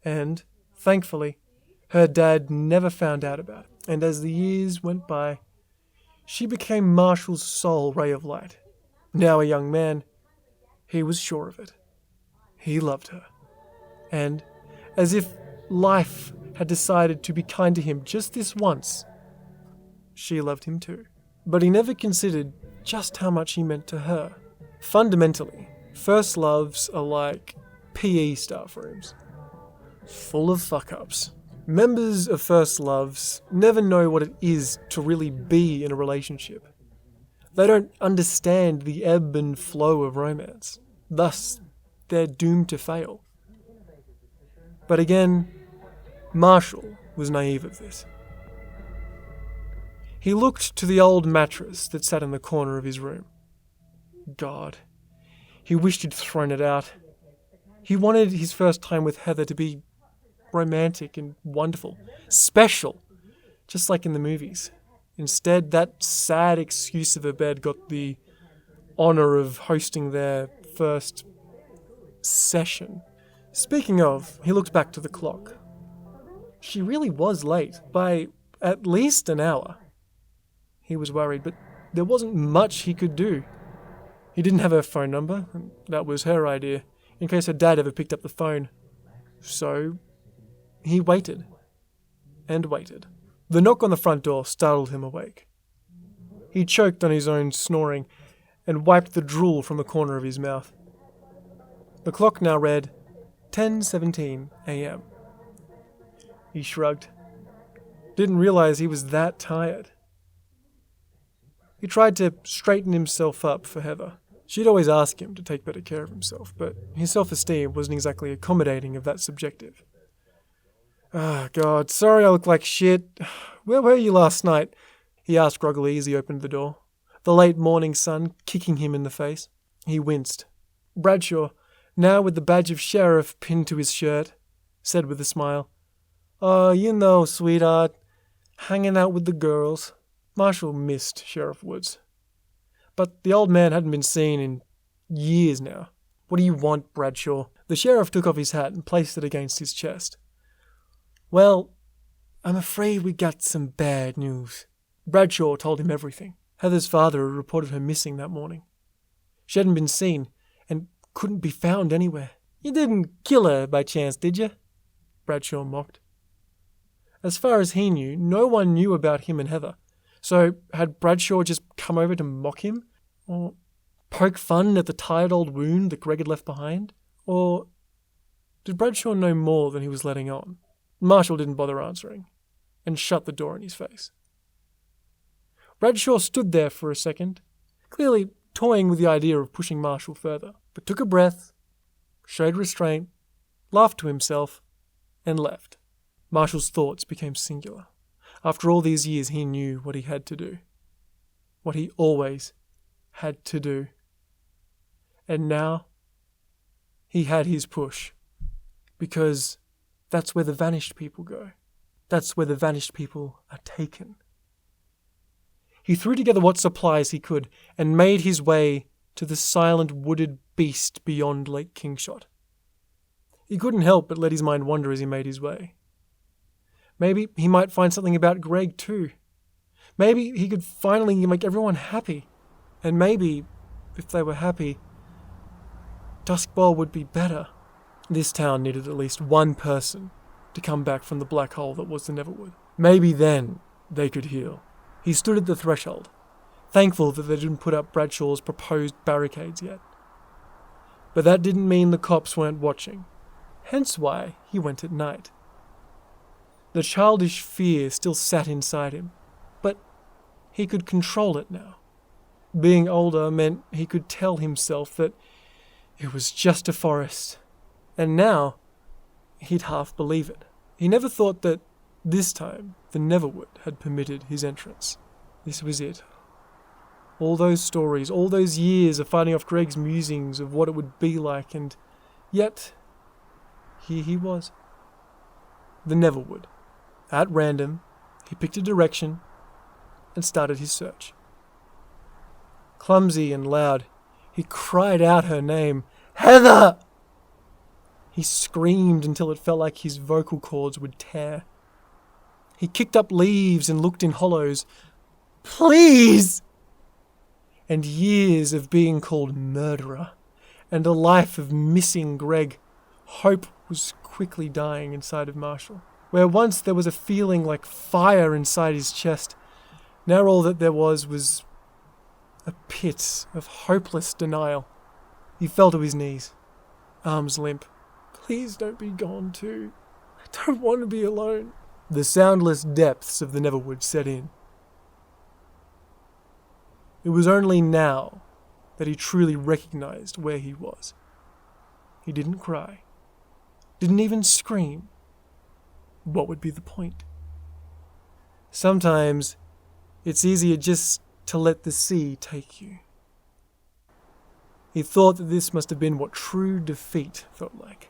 and, thankfully, her dad never found out about it. And as the years went by, she became Marshall's sole ray of light. Now a young man, he was sure of it. He loved her. And, as if life had decided to be kind to him just this once, she loved him too. But he never considered just how much he meant to her. Fundamentally, first loves are like PE staff rooms, full of fuck-ups. Members of first loves never know what it is to really be in a relationship. They don't understand the ebb and flow of romance. Thus, they're doomed to fail. But again, Marshall was naive of this. He looked to the old mattress that sat in the corner of his room. God, he wished he'd thrown it out. He wanted his first time with Heather to be romantic and wonderful, special, just like in the movies. Instead, that sad excuse of a bed got the honor of hosting their first session. Speaking of, he looked back to the clock. She really was late, by at least an hour. He was worried, but there wasn't much he could do. He didn't have her phone number, and that was her idea, in case her dad ever picked up the phone. So he waited, and waited. The knock on the front door startled him awake. He choked on his own snoring and wiped the drool from the corner of his mouth. The clock now read 10:17 a.m. He shrugged. Didn't realize he was that tired. He tried to straighten himself up for Heather. She'd always ask him to take better care of himself, but his self-esteem wasn't exactly accommodating of that subjective. Ah, God, sorry I look like shit. Where were you last night? He asked groggily as he opened the door, the late morning sun kicking him in the face. He winced. Bradshaw, now with the badge of sheriff pinned to his shirt, said with a smile, "Oh, you know, sweetheart, hanging out with the girls." Marshall missed Sheriff Woods. But the old man hadn't been seen in years now. "What do you want, Bradshaw?" The sheriff took off his hat and placed it against his chest. "Well, I'm afraid we got some bad news." Bradshaw told him everything. Heather's father had reported her missing that morning. She hadn't been seen and couldn't be found anywhere. You didn't kill her by chance, did you? Bradshaw mocked. As far as he knew, no one knew about him and Heather. So had Bradshaw just come over to mock him? Or poke fun at the tired old wound that Greg had left behind? Or did Bradshaw know more than he was letting on? Marshall didn't bother answering, and shut the door in his face. Bradshaw stood there for a second, clearly toying with the idea of pushing Marshall further, but took a breath, showed restraint, laughed to himself, and left. Marshall's thoughts became singular. After all these years, he knew what he had to do. What he always had to do. And now, he had his push. Because that's where the vanished people go. That's where the vanished people are taken. He threw together what supplies he could and made his way to the silent wooded beast beyond Lake Kingshot. He couldn't help but let his mind wander as he made his way. Maybe he might find something about Greg too. Maybe he could finally make everyone happy. And maybe, if they were happy, Duskbowl would be better. This town needed at least one person to come back from the black hole that was the Neverwood. Maybe then they could heal. He stood at the threshold, thankful that they didn't put up Bradshaw's proposed barricades yet. But that didn't mean the cops weren't watching, hence why he went at night. The childish fear still sat inside him, but he could control it now. Being older meant he could tell himself that it was just a forest, and now he'd half believe it. He never thought that this time the Neverwood had permitted his entrance. This was it. All those stories, all those years of fighting off Greg's musings of what it would be like, and yet here he was. The Neverwood. At random, he picked a direction and started his search. Clumsy and loud, he cried out her name, "Heather!" He screamed until it felt like his vocal cords would tear. He kicked up leaves and looked in hollows. Please! And years of being called murderer, and a life of missing Greg. Hope was quickly dying inside of Marshall. Where once there was a feeling like fire inside his chest, now all that there was a pit of hopeless denial. He fell to his knees, arms limp. Please don't be gone too. I don't want to be alone. The soundless depths of the Neverwood set in. It was only now that he truly recognized where he was. He didn't cry, didn't even scream. What would be the point? Sometimes it's easier just to let the sea take you. He thought that this must have been what true defeat felt like.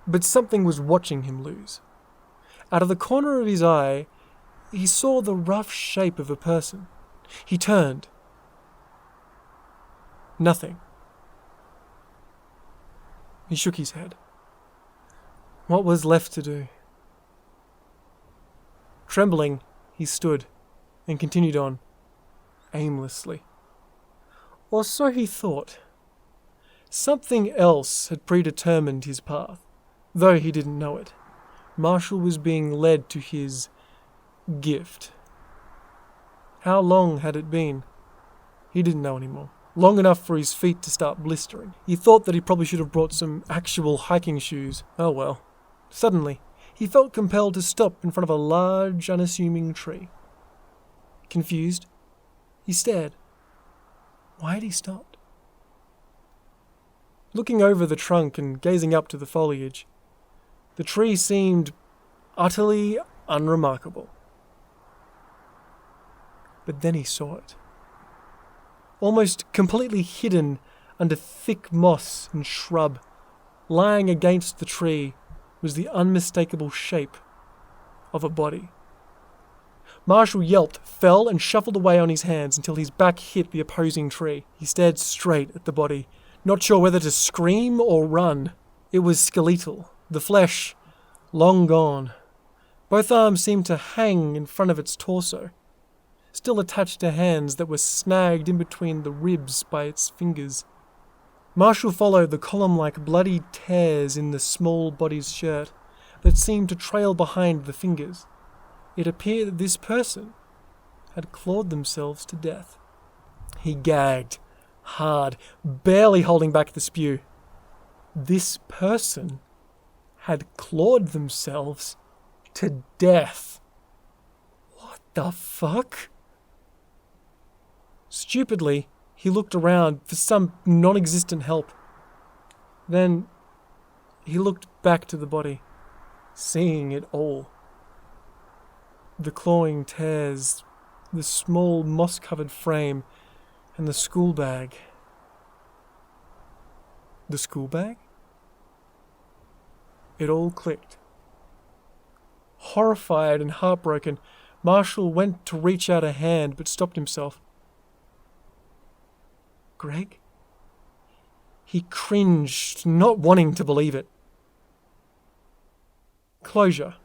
But something was watching him lose. Out of the corner of his eye, he saw the rough shape of a person. He turned. Nothing. He shook his head. What was left to do? Trembling, he stood and continued on, aimlessly. Or so he thought. Something else had predetermined his path, though he didn't know it. Marshall was being led to his gift. How long had it been? He didn't know anymore. Long enough for his feet to start blistering. He thought that he probably should have brought some actual hiking shoes. Oh well. Suddenly, he felt compelled to stop in front of a large, unassuming tree. Confused, he stared. Why had he stopped? Looking over the trunk and gazing up to the foliage, the tree seemed utterly unremarkable. But then he saw it. Almost completely hidden under thick moss and shrub, lying against the tree was the unmistakable shape of a body. Marshall yelped, fell, and shuffled away on his hands until his back hit the opposing tree. He stared straight at the body, not sure whether to scream or run. It was skeletal, the flesh long gone. Both arms seemed to hang in front of its torso, still attached to hands that were snagged in between the ribs by its fingers. Marshall followed the column-like bloody tears in the small body's shirt that seemed to trail behind the fingers. It appeared that this person had clawed themselves to death. He gagged, hard, barely holding back the spew. This person had clawed themselves to death. What the fuck? Stupidly, he looked around for some non-existent help. Then, he looked back to the body, seeing it all. The clawing tears, the small moss-covered frame, and the school bag. The school bag? It all clicked. Horrified and heartbroken, Marshall went to reach out a hand but stopped himself. Greg? He cringed, not wanting to believe it. Closure.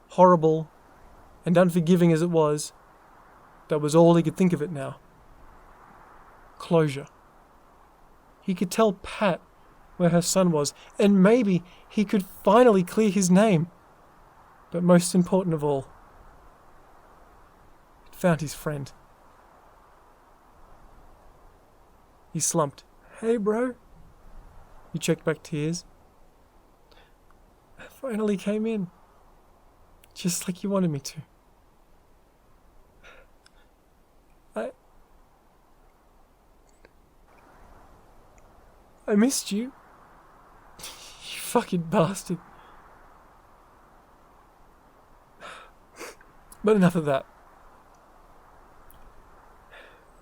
Horrible and unforgiving as it was, that was all he could think of it now. Closure. He could tell Pat where her son was, and maybe he could finally clear his name. But most important of all, he'd found his friend. He slumped. Hey, bro. He checked back tears. I finally came in. Just like you wanted me to. I missed you. You fucking bastard. But enough of that.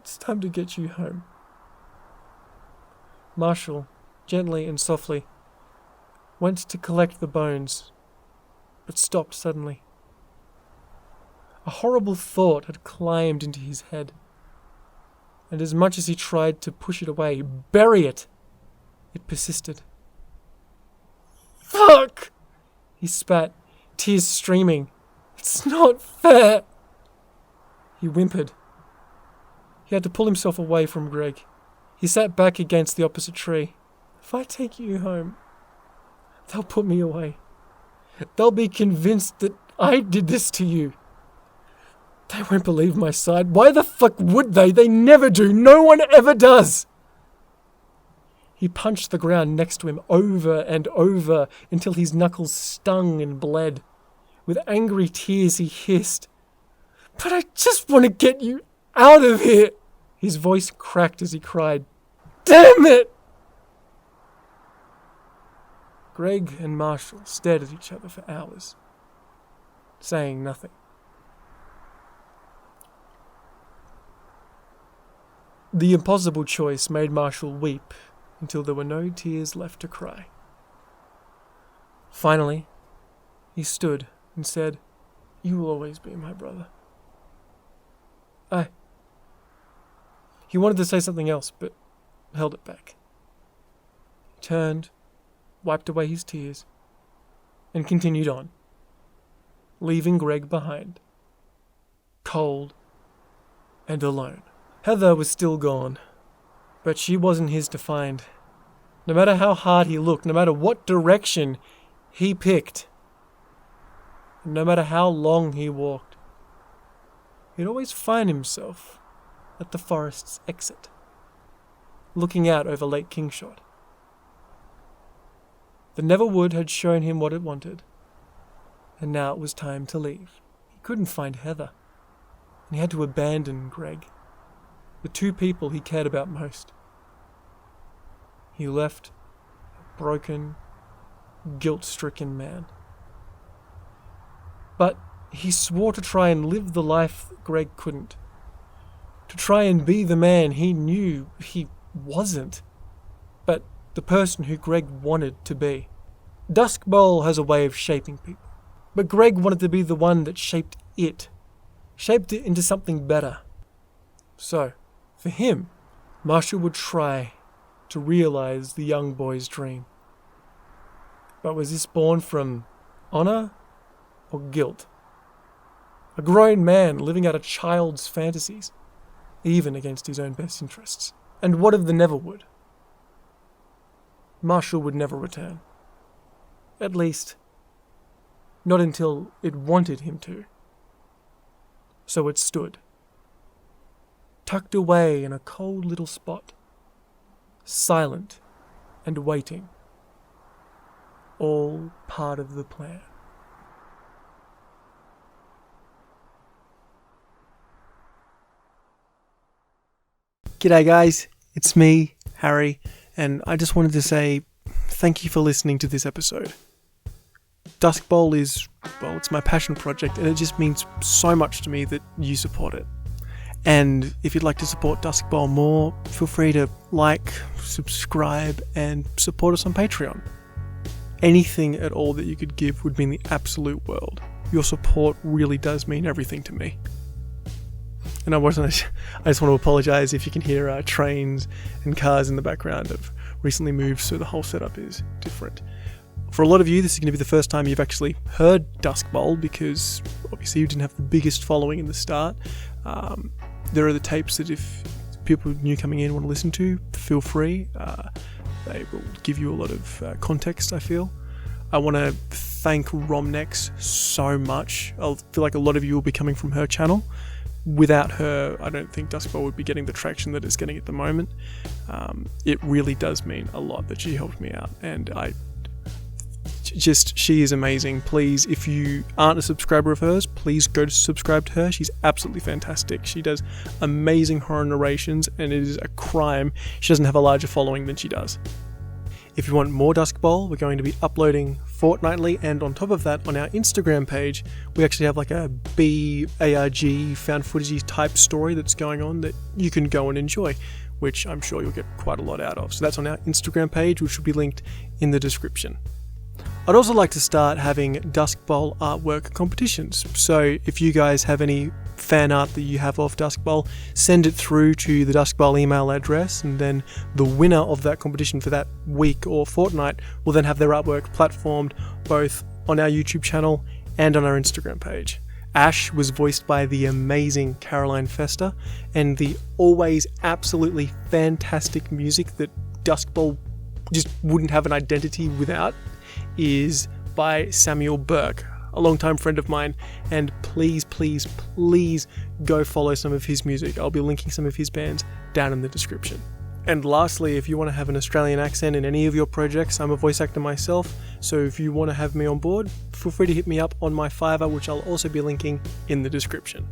It's time to get you home. Marshall, gently and softly, went to collect the bones, but stopped suddenly. A horrible thought had climbed into his head, and as much as he tried to push it away, bury it, it persisted. Fuck! He spat, tears streaming. It's not fair! He whimpered. He had to pull himself away from Greg. He sat back against the opposite tree. If I take you home, they'll put me away. They'll be convinced that I did this to you. They won't believe my side. Why the fuck would they? They never do. No one ever does. He punched the ground next to him over and over until his knuckles stung and bled. With angry tears he hissed, But I just want to get you out of here. His voice cracked as he cried, Damn it! Greg and Marshall stared at each other for hours, saying nothing. The impossible choice made Marshall weep until there were no tears left to cry. Finally, he stood and said, You will always be my brother. He wanted to say something else, but held it back. He turned, wiped away his tears, and continued on, leaving Greg behind, cold and alone. Heather was still gone, but she wasn't his to find. No matter how hard he looked, no matter what direction he picked, and no matter how long he walked, he'd always find himself at the forest's exit, looking out over Lake Kingshot. The Neverwood had shown him what it wanted, and now it was time to leave. He couldn't find Heather, and he had to abandon Greg, the two people he cared about most. He left a broken, guilt-stricken man. But he swore to try and live the life that Greg couldn't. To try and be the man he knew he wasn't, but the person who Greg wanted to be. Duskbowl has a way of shaping people, but Greg wanted to be the one that shaped it into something better. So, for him, Marshall would try to realize the young boy's dream. But was this born from honor or guilt? A grown man living out a child's fantasies, even against his own best interests. And what of the Neverwood? Marshall would never return. At least, not until it wanted him to. So it stood, tucked away in a cold little spot, silent and waiting, all part of the plan. G'day guys, it's me, Harry, and I just wanted to say thank you for listening to this episode. Duskbowl is, well, it's my passion project, and it just means so much to me that you support it. And if you'd like to support Duskbowl more, feel free to like, subscribe, and support us on Patreon. Anything at all that you could give would mean the absolute world. Your support really does mean everything to me. And I just want to apologise if you can hear trains and cars in the background. I've recently moved, so the whole setup is different. For a lot of you, this is going to be the first time you've actually heard Duskbowl, because obviously you didn't have the biggest following in the start. There are the tapes that if people new coming in want to listen to, feel free. They will give you a lot of context, I feel. I want to thank Romnex so much. I feel like a lot of you will be coming from her channel. Without her, I don't think Duskbowl would be getting the traction that it's getting at the moment. It really does mean a lot that she helped me out, and she is amazing. Please, if you aren't a subscriber of hers, please go to subscribe to her. She's absolutely fantastic. She does amazing horror narrations, and it is a crime she doesn't have a larger following than she does. If you want more Duskbowl, we're going to be uploading fortnightly, and on top of that, on our Instagram page, we actually have like a BARG found footage type story that's going on that you can go and enjoy, which I'm sure you'll get quite a lot out of. So that's on our Instagram page, which will be linked in the description. I'd also like to start having Duskbowl artwork competitions. So if you guys have any fan art that you have of Duskbowl, send it through to the Duskbowl email address, and then the winner of that competition for that week or fortnight will then have their artwork platformed both on our YouTube channel and on our Instagram page. Ash was voiced by the amazing Caroline Fester, and the always absolutely fantastic music that Duskbowl just wouldn't have an identity without is by Samuel Burke, a longtime friend of mine, and please go follow some of his music. I'll be linking some of his bands down in the description. And lastly, if you want to have an Australian accent in any of your projects, I'm a voice actor myself, so if you want to have me on board, feel free to hit me up on my FIVERR, which I'll also be linking in the description.